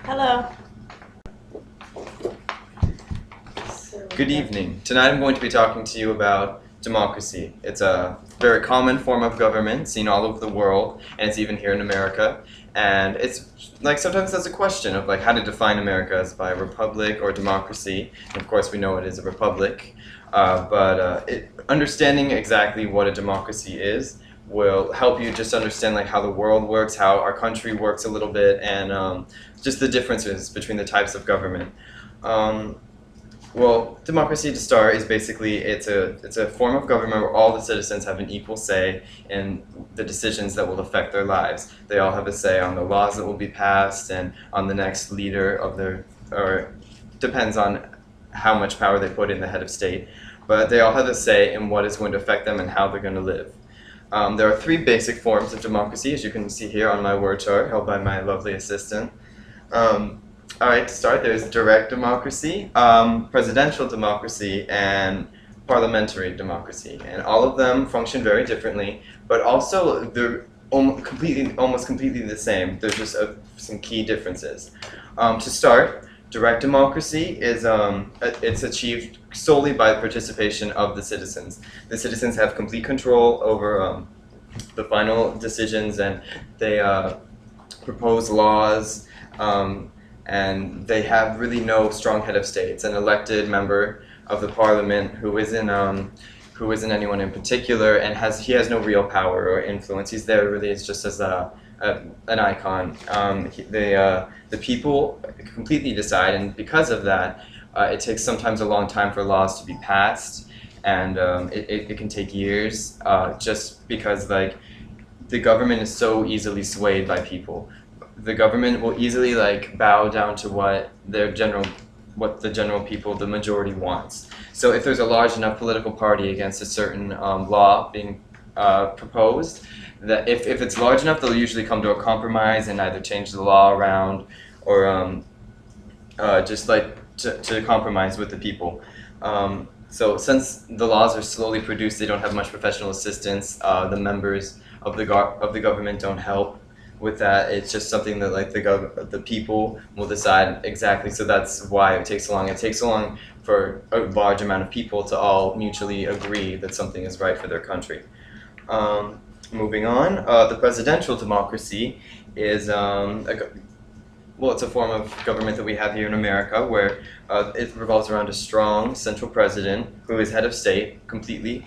Hello. Good evening. Tonight I'm going to be talking to you about democracy. It's a very common form of government seen all over the world, and it's even here in America. And it's like sometimes there's a question of like how to define America, as by a republic or democracy. And of course we know it is a republic, understanding exactly what a democracy is will help you just understand like how the world works, how our country works a little bit, and just the differences between the types of government. Well, democracy to start is basically it's a form of government where all the citizens have an equal say in the decisions that will affect their lives. They all have a say on the laws that will be passed and on the next leader of their, or depends on how much power they put in the head of state. But they all have a say in what is going to affect them and how they're going to live. There are three basic forms of democracy, as you can see here on my word chart, held by my lovely assistant. Alright, to start, there's direct democracy, presidential democracy, and parliamentary democracy. And all of them function very differently, but also they're almost completely the same. There's just some key differences. To start, direct democracy is it's achieved solely by participation of the citizens. The citizens have complete control over the final decisions, and they propose laws, and they have really no strong head of state. It's an elected member of the parliament who isn't anyone in particular, and he has no real power or influence. He's there really as just as an icon. The people completely decide, and because of that, it takes sometimes a long time for laws to be passed, and it can take years, just because like the government is so easily swayed by people. The government will easily like bow down to what the general people, the majority, wants. So if there's a large enough political party against a certain law being proposed, that if it's large enough, they'll usually come to a compromise and either change the law around or just like to compromise with the people. So since the laws are slowly produced, they don't have much professional assistance. The members of the government don't help with that. It's just something that like the people will decide exactly. So that's why it takes so long. It takes so long for a large amount of people to all mutually agree that something is right for their country. Moving on, the presidential democracy is it's a form of government that we have here in America where it revolves around a strong central president who is head of state completely.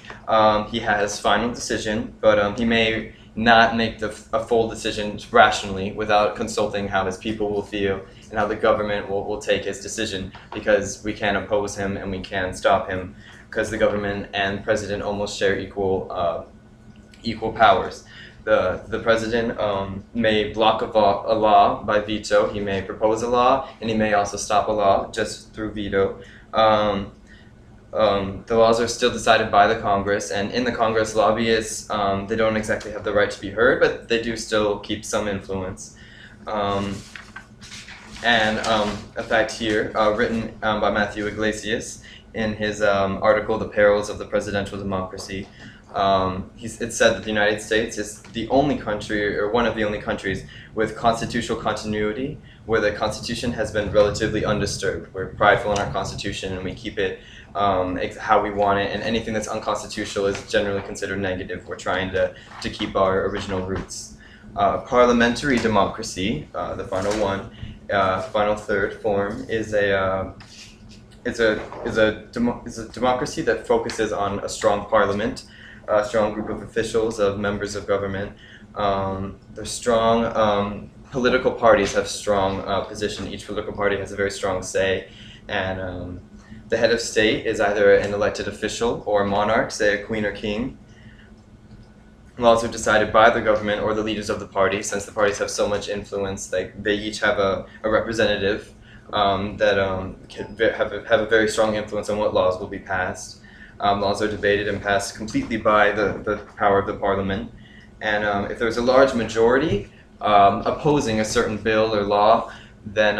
He has final decision, but he may not make a full decision rationally without consulting how his people will feel and how the government will take his decision, because we can't oppose him and we can't stop him because the government and president almost share equal powers. The president may block a law by veto. He may propose a law, and he may also stop a law just through veto. The laws are still decided by the Congress, and in the Congress, lobbyists, they don't exactly have the right to be heard, but they do still keep some influence. A fact here, written by Matthew Iglesias in his article, The Perils of the Presidential Democracy, it said that the United States is the only country, or one of the only countries, with constitutional continuity, where the Constitution has been relatively undisturbed. We're prideful in our Constitution, and we keep it how we want it, and anything that's unconstitutional is generally considered negative. We're trying to keep our original roots. Parliamentary democracy, the final one, final third form, is a democracy that focuses on a strong parliament, a strong group of officials, of members of government. They're strong. Political parties have strong position. Each political party has a very strong say, and the head of state is either an elected official or a monarch, say a queen or king. Laws are decided by the government or the leaders of the party, since the parties have so much influence. Like they each have a representative that can have a very strong influence on what laws will be passed. Laws are debated and passed completely by the power of the parliament. And if there's a large majority opposing a certain bill or law, then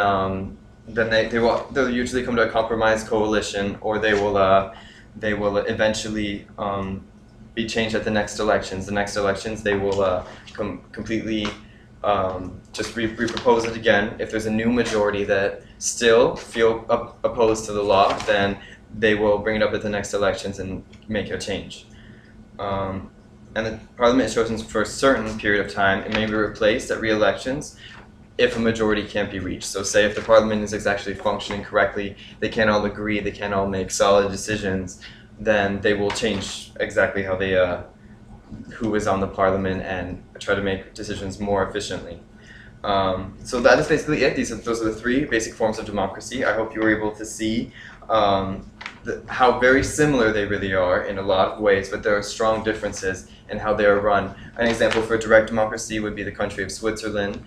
they'll usually come to a compromise coalition, or they will eventually be changed at the next elections. The next elections, they will completely just re-propose it again. If there's a new majority that still feel opposed to the law, then they will bring it up at the next elections and make a change. And the parliament is chosen for a certain period of time. It may be replaced at re-elections if a majority can't be reached. So say if the parliament is actually functioning correctly, they can't all agree, they can't all make solid decisions, then they will change exactly how they who is on the parliament and try to make decisions more efficiently. So that is basically it. Those are the three basic forms of democracy. I hope you were able to see how very similar they really are in a lot of ways, but there are strong differences in how they are run. An example for direct democracy would be the country of Switzerland.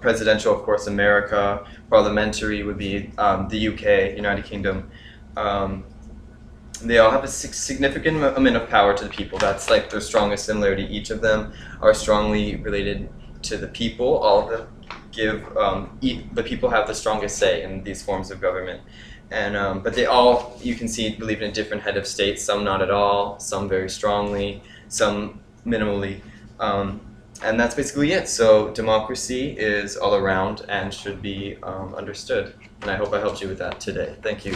Presidential, of course, America. Parliamentary would be the UK, United Kingdom. They all have a significant amount of power to the people. That's like their strongest similarity. Each of them are strongly related to the people. All of them give, the people have the strongest say in these forms of government. And, but they all, you can see, believe in a different head of state, some not at all, some very strongly, some minimally. And that's basically it. So democracy is all around and should be understood. And I hope I helped you with that today. Thank you.